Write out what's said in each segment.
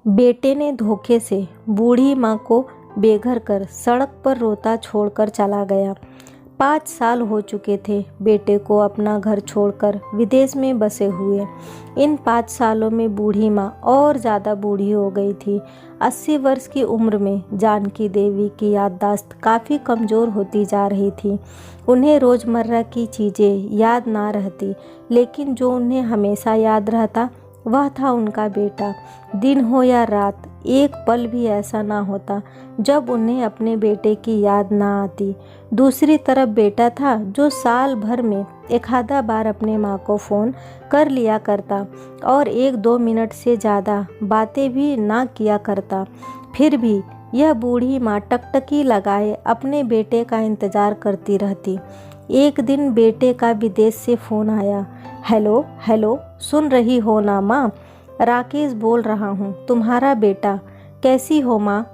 बेटे ने धोखे से बूढ़ी माँ को बेघर कर सड़क पर रोता छोड़कर चला गया। 5 साल हो चुके थे बेटे को अपना घर छोड़कर विदेश में बसे हुए। इन 5 सालों में बूढ़ी माँ और ज़्यादा बूढ़ी हो गई थी। 80 वर्ष की उम्र में जानकी देवी की याददाश्त काफ़ी कमज़ोर होती जा रही थी। उन्हें रोज़मर्रा की चीज़ें याद ना रहती, लेकिन जो उन्हें हमेशा याद रहता वह था उनका बेटा। दिन हो या रात, एक पल भी ऐसा ना होता जब उन्हें अपने बेटे की याद ना आती। दूसरी तरफ बेटा था जो साल भर में एक आधा बार अपने माँ को फ़ोन कर लिया करता और 1-2 मिनट से ज़्यादा बातें भी ना किया करता। फिर भी यह बूढ़ी माँ टकटकी लगाए अपने बेटे का इंतज़ार करती रहती। एक दिन बेटे का विदेश से फ़ोन आया। हेलो हेलो, सुन रही हो ना माँ? राकेश बोल रहा हूँ, तुम्हारा बेटा। कैसी हो माँ?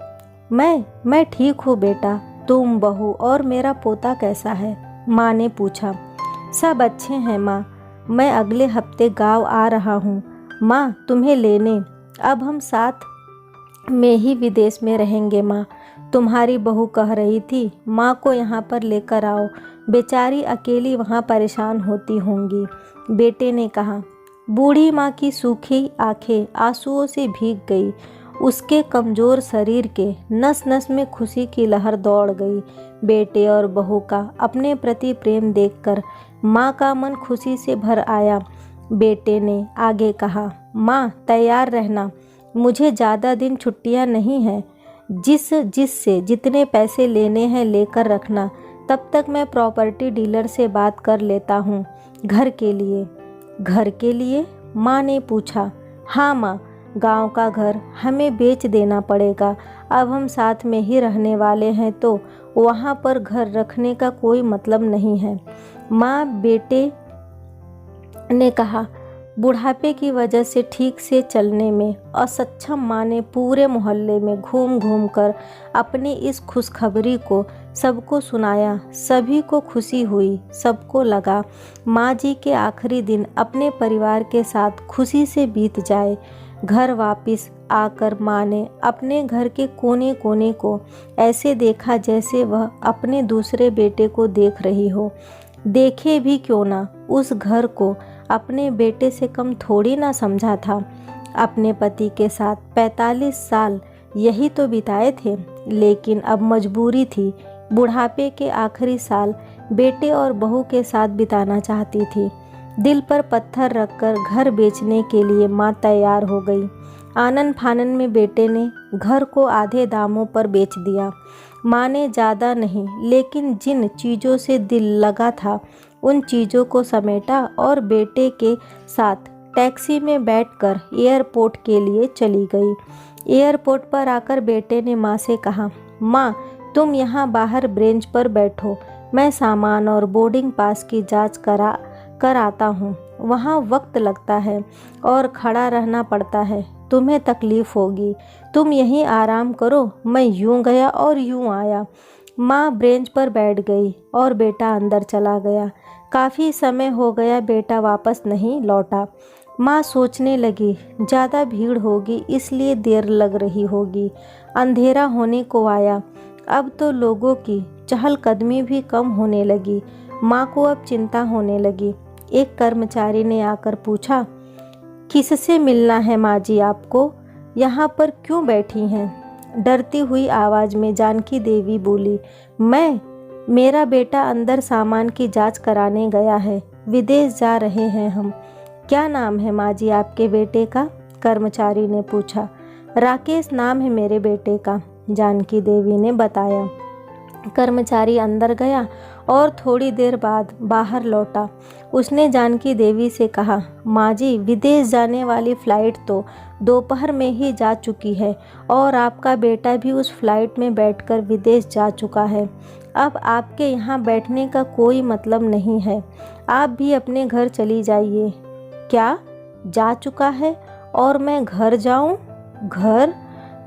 मैं ठीक हूँ बेटा। तुम, बहू और मेरा पोता कैसा है? माँ ने पूछा। सब अच्छे हैं माँ। मैं अगले हफ्ते गांव आ रहा हूँ माँ तुम्हें लेने। अब हम साथ में ही विदेश में रहेंगे माँ। तुम्हारी बहू कह रही थी माँ को यहाँ पर लेकर आओ, बेचारी अकेली वहाँ परेशान होती होंगी। बेटे ने कहा। बूढ़ी माँ की सूखी आंखें आंसुओं से भीग गई। उसके कमज़ोर शरीर के नस नस में खुशी की लहर दौड़ गई। बेटे और बहू का अपने प्रति प्रेम देखकर माँ का मन खुशी से भर आया। बेटे ने आगे कहा, माँ तैयार रहना, मुझे ज़्यादा दिन छुट्टियाँ नहीं हैं। जिससे जितने पैसे लेने हैं लेकर रखना। तब तक मैं प्रॉपर्टी डीलर से बात कर लेता हूँ घर के लिए। घर के लिए? माँ ने पूछा। हाँ माँ, गांव का घर हमें बेच देना पड़ेगा। अब हम साथ में ही रहने वाले हैं तो वहाँ पर घर रखने का कोई मतलब नहीं है। माँ बेटे ने कहा। बुढ़ापे की वजह से ठीक से चलने में असक्षम माँ ने पूरे मोहल्ले में घूम घूम कर अपनी इस खुशखबरी को सबको सुनाया। सभी को खुशी हुई। सबको लगा माँ जी के आखिरी दिन अपने परिवार के साथ खुशी से बीत जाए। घर वापस आकर माँ ने अपने घर के कोने कोने को ऐसे देखा जैसे वह अपने दूसरे बेटे को देख रही हो। देखे भी क्यों ना, उस घर को अपने बेटे से कम थोड़ी ना समझा था। अपने पति के साथ 45 साल यही तो बिताए थे, लेकिन अब मजबूरी थी। बुढ़ापे के आखिरी साल बेटे और बहू के साथ बिताना चाहती थी। दिल पर पत्थर रखकर घर बेचने के लिए माँ तैयार हो गई। आनन फानन में बेटे ने घर को आधे दामों पर बेच दिया। माँ ने ज़्यादा नहीं, लेकिन जिन चीज़ों से दिल लगा था उन चीज़ों को समेटा और बेटे के साथ टैक्सी में बैठकर एयरपोर्ट के लिए चली गई। एयरपोर्ट पर आकर बेटे ने माँ से कहा, माँ तुम यहाँ बाहर ब्रेंच पर बैठो, मैं सामान और बोर्डिंग पास की जांच कर आता हूँ। वहाँ वक्त लगता है और खड़ा रहना पड़ता है, तुम्हें तकलीफ़ होगी। तुम यहीं आराम करो। मैं यूँ गया और यूँ आया। माँ ब्रेंच पर बैठ गई और बेटा अंदर चला गया। काफ़ी समय हो गया बेटा वापस नहीं लौटा। माँ सोचने लगी ज़्यादा भीड़ होगी इसलिए देर लग रही होगी। अंधेरा होने को आया। अब तो लोगों की चहलकदमी भी कम होने लगी। माँ को अब चिंता होने लगी। एक कर्मचारी ने आकर पूछा, किससे मिलना है माँ जी आपको? यहाँ पर क्यों बैठी हैं? डरती हुई आवाज़ में जानकी देवी बोली, मेरा बेटा अंदर सामान की जांच कराने गया है। विदेश जा रहे हैं हम। क्या नाम है माँ जी आपके बेटे का? कर्मचारी ने पूछा। राकेश नाम है मेरे बेटे का, जानकी देवी ने बताया। कर्मचारी अंदर गया और थोड़ी देर बाद बाहर लौटा। उसने जानकी देवी से कहा, माँ जी विदेश जाने वाली फ़्लाइट तो दोपहर में ही जा चुकी है और आपका बेटा भी उस फ्लाइट में बैठकर विदेश जा चुका है। अब आपके यहाँ बैठने का कोई मतलब नहीं है। आप भी अपने घर चली जाइए। क्या? जा चुका है और मैं घर जाऊँ? घर?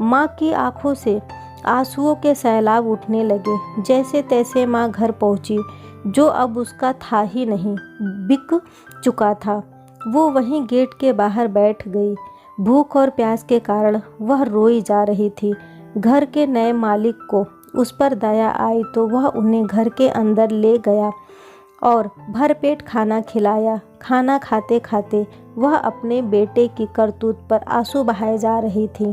माँ की आंखों से आंसुओं के सैलाब उठने लगे। जैसे तैसे माँ घर पहुँची, जो अब उसका था ही नहीं, बिक चुका था। वो वहीं गेट के बाहर बैठ गई। भूख और प्यास के कारण वह रोई जा रही थी। घर के नए मालिक को उस पर दया आई तो वह उन्हें घर के अंदर ले गया और भरपेट खाना खिलाया। खाना खाते खाते वह अपने बेटे की करतूत पर आंसू बहाए जा रही थी।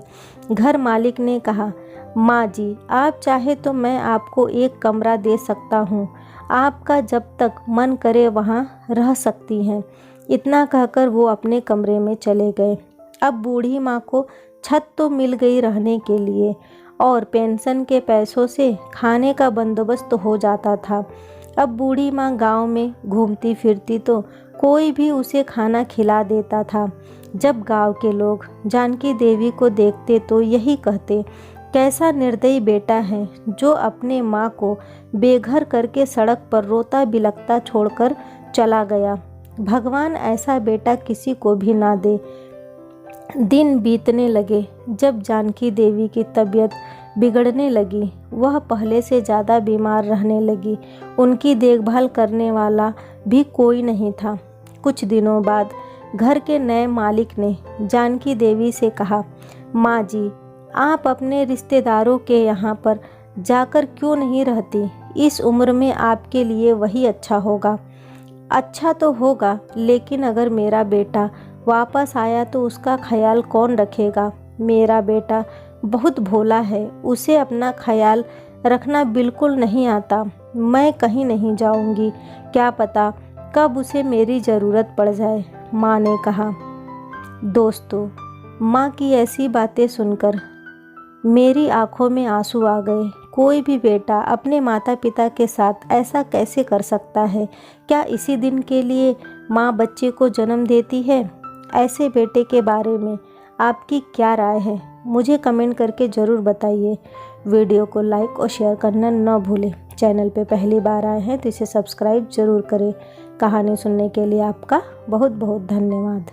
घर मालिक ने कहा, माँ जी, आप चाहे तो मैं आपको एक कमरा दे सकता हूँ, आपका जब तक मन करे वहाँ रह सकती हैं। इतना कहकर वो अपने कमरे में चले गए। अब बूढ़ी माँ को छत तो मिल गई रहने के लिए और पेंशन के पैसों से खाने का बंदोबस्त हो जाता था। अब बूढ़ी माँ गांव में घूमती फिरती तो कोई भी उसे खाना खिला देता था। जब गांव के लोग जानकी देवी को देखते तो यही कहते, कैसा निर्दयी बेटा है जो अपने माँ को बेघर करके सड़क पर रोता बिलखता छोड़कर चला गया। भगवान ऐसा बेटा किसी को भी ना दे। दिन बीतने लगे। जब जानकी देवी की तबीयत बिगड़ने लगी, वह पहले से ज़्यादा बीमार रहने लगी। उनकी देखभाल करने वाला भी कोई नहीं था। कुछ दिनों बाद घर के नए मालिक ने जानकी देवी से कहा, माँ जी, आप अपने रिश्तेदारों के यहाँ पर जाकर क्यों नहीं रहती? इस उम्र में आपके लिए वही अच्छा होगा। अच्छा तो होगा, लेकिन अगर मेरा बेटा वापस आया तो उसका ख्याल कौन रखेगा? मेरा बेटा बहुत भोला है, उसे अपना ख्याल रखना बिल्कुल नहीं आता। मैं कहीं नहीं जाऊंगी, क्या पता कब उसे मेरी ज़रूरत पड़ जाए, माँ ने कहा। दोस्तों, माँ की ऐसी बातें सुनकर मेरी आंखों में आंसू आ गए। कोई भी बेटा अपने माता पिता के साथ ऐसा कैसे कर सकता है? क्या इसी दिन के लिए माँ बच्चे को जन्म देती है? ऐसे बेटे के बारे में आपकी क्या राय है? मुझे कमेंट करके ज़रूर बताइए। वीडियो को लाइक और शेयर करना न भूलें। चैनल पे पहली बार आए हैं तो इसे सब्सक्राइब ज़रूर करें। कहानी सुनने के लिए आपका बहुत बहुत धन्यवाद।